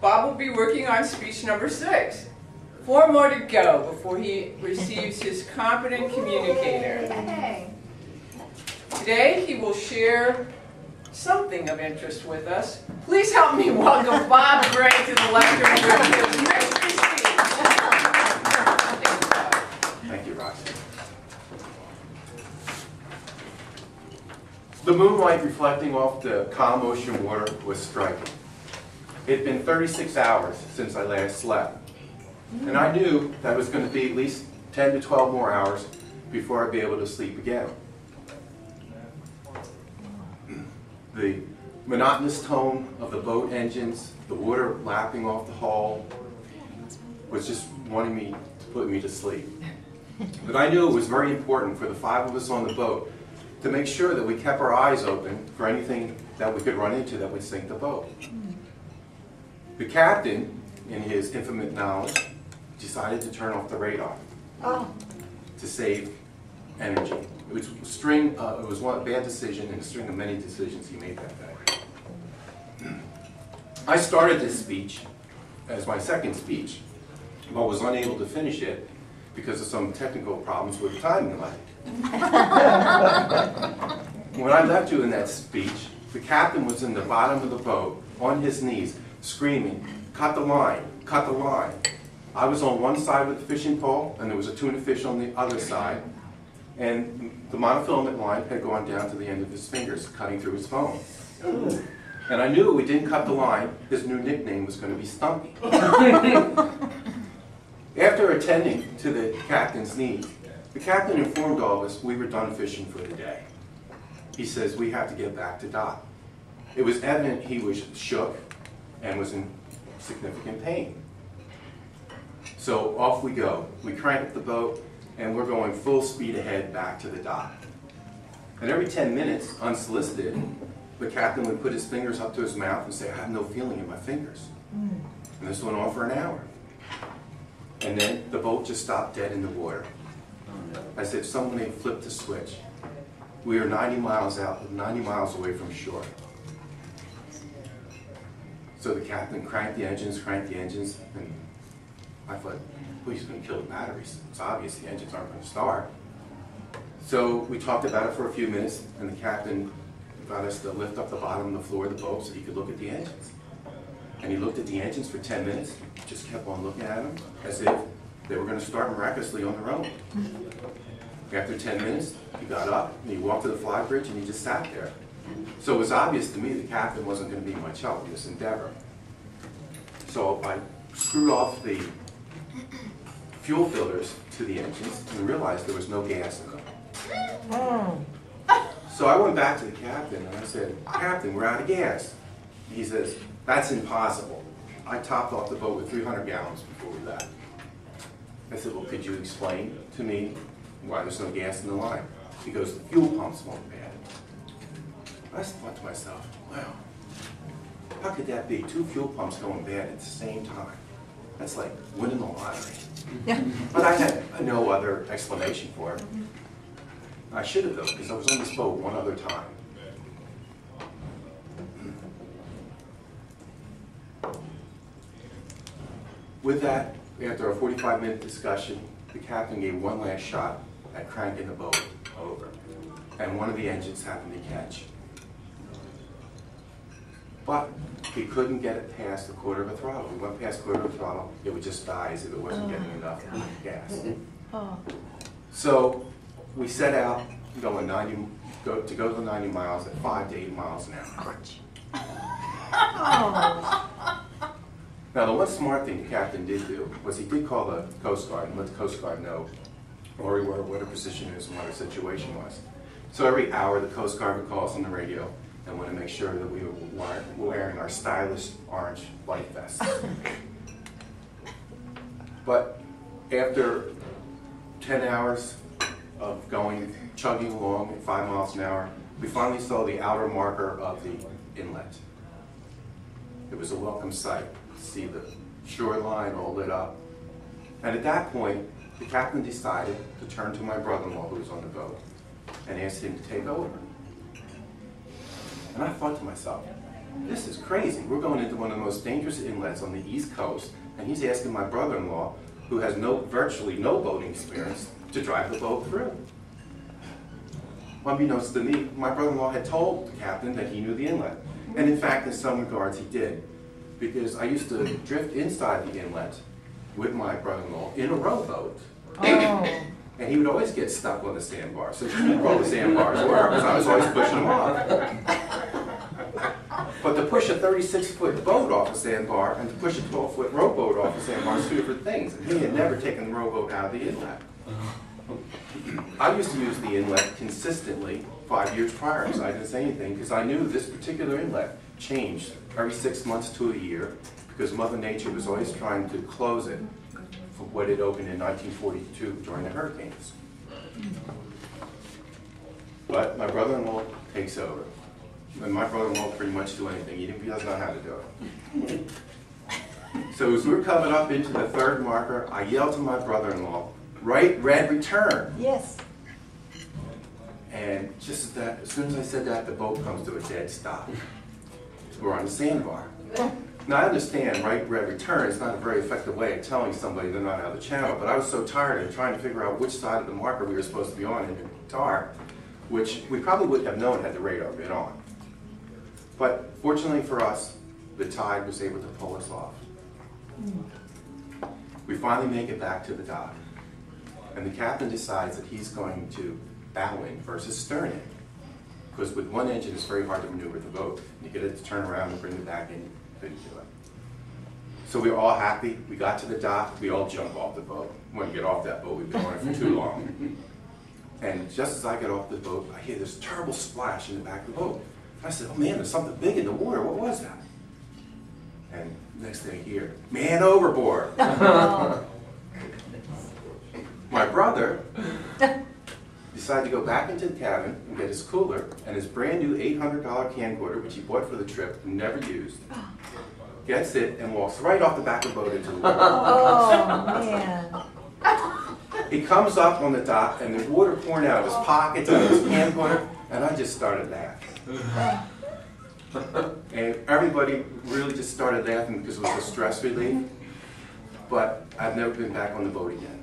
Bob will be working on speech number 6. 4 more to go before he receives his competent communicator. Today he will share something of interest with us. Please help me welcome Bob Gray to the lecture room. Thank you, Roxy. The moonlight reflecting off the calm ocean water was striking. It had been 36 hours since I last slept, and I knew that it was going to be at least 10 to 12 more hours before I'd be able to sleep again. The monotonous tone of the boat engines, the water lapping off the hull, was just wanting me to put me to sleep. But I knew it was very important for the 5 of us on the boat to make sure that we kept our eyes open for anything that we could run into that would sink the boat. The captain, in his infinite knowledge, decided to turn off the radar to save energy. It was one bad decision in a string of many decisions he made that day. I started this speech as my second speech, but was unable to finish it because of some technical problems with the timing lag. When I left you in that speech, the captain was in the bottom of the boat, on his knees, screaming, "Cut the line, cut the line." I was on one side with the fishing pole, and there was a tuna fish on the other side, and the monofilament line had gone down to the end of his fingers, cutting through his phone. And I knew if we didn't cut the line, his new nickname was going to be Stumpy. After attending to the captain's needs, the captain informed all of us we were done fishing for the day. He says, "We have to get back to dock." It was evident he was shook and was in significant pain. So off we go. We crank up the boat, and we're going full speed ahead back to the dock. And every 10 minutes, unsolicited, the captain would put his fingers up to his mouth and say, "I have no feeling in my fingers." And this went on for an hour. And then the boat just stopped dead in the water. As if someone had flipped a switch. We were 90 miles out, 90 miles away from shore. So the captain cranked the engines, and I thought, well, he's going to kill the batteries. It's obvious the engines aren't going to start. So we talked about it for a few minutes, and the captain got us to lift up the bottom of the floor of the boat so he could look at the engines. And he looked at the engines for 10 minutes, just kept on looking at them as if they were going to start miraculously on their own. After 10 minutes, he got up, and he walked to the fly bridge, and he just sat there. So it was obvious to me the captain wasn't going to be much help in this endeavor. So I screwed off the fuel filters to the engines and realized there was no gas in them. So I went back to the captain and I said, "Captain, we're out of gas." He says, "That's impossible. I topped off the boat with 300 gallons before we left." I said, "Well, could you explain to me why there's no gas in the line?" He goes, "The fuel pumps won't bad." I thought to myself, wow, how could that be? 2 fuel pumps going bad at the same time. That's like winning the lottery. But I had no other explanation for it. I should have, though, because I was on this boat one other time. With that, after a 45-minute discussion, the captain gave one last shot at cranking the boat over, and one of the engines happened to catch. But he couldn't get it past a quarter of a throttle. We went past a quarter of a throttle, it would just die as if it wasn't getting enough gas. So we set out to go the 90 miles at 5 to 8 miles an hour. Now the one smart thing the captain did do was he did call the Coast Guard and let the Coast Guard know where we were, what our position is, and what our situation was. So every hour the Coast Guard would call us on the radio and want to make sure that we were wearing our stylish orange life vests. But after 10 hours of chugging along at 5 miles an hour, we finally saw the outer marker of the inlet. It was a welcome sight to see the shoreline all lit up. And at that point, the captain decided to turn to my brother-in-law who was on the boat and asked him to take over. And I thought to myself, this is crazy. We're going into one of the most dangerous inlets on the East Coast, and he's asking my brother-in-law, who has virtually no boating experience, to drive the boat through. Unbeknownst to me, my brother-in-law had told the captain that he knew the inlet. And in fact, in some regards, he did. Because I used to drift inside the inlet with my brother-in-law in a rowboat. Oh. And he would always get stuck on the sandbar. So he didn't know the sandbars were, because I was always pushing him off. But to push a 36-foot boat off a sandbar and to push a 12-foot rowboat off a sandbar is two different things. And he had never taken the rowboat out of the inlet. I used to use the inlet consistently 5 years prior, because I didn't say anything, because I knew this particular inlet changed every 6 months to a year, because Mother Nature was always trying to close it for what it opened in 1942 during the hurricanes. But my brother-in-law takes over. And my brother-in-law pretty much do anything. He doesn't know how to do it. So as we're coming up into the third marker, I yell to my brother-in-law, "Right, red, return." Yes. And just as soon as I said that, the boat comes to a dead stop. We're on the sandbar. Now I understand right, red, return is not a very effective way of telling somebody they're not out of the channel, but I was so tired of trying to figure out which side of the marker we were supposed to be on in the dark, which we probably wouldn't have known had the radar been on. But fortunately for us, the tide was able to pull us off. We finally make it back to the dock, and the captain decides that he's going to bow in versus stern in, because with one engine it's very hard to maneuver the boat. You get it to turn around and bring it back in, couldn't do it. So we were all happy. We got to the dock. We all jump off the boat. We want to get off that boat. We've been on it for too long. And just as I get off the boat, I hear this terrible splash in the back of the boat. I said, "Oh man, there's something big in the water. What was that?" And next thing I hear, "Man overboard." My brother decided to go back into the cabin and get his cooler and his brand new $800 camcorder, which he bought for the trip and never used, gets it and walks right off the back of the boat into the water. Oh, man. He comes up on the dock and there's water pouring out of his pockets and his camcorder, and I just started laughing. And everybody really just started laughing because it was a stress relief, but I've never been back on the boat again.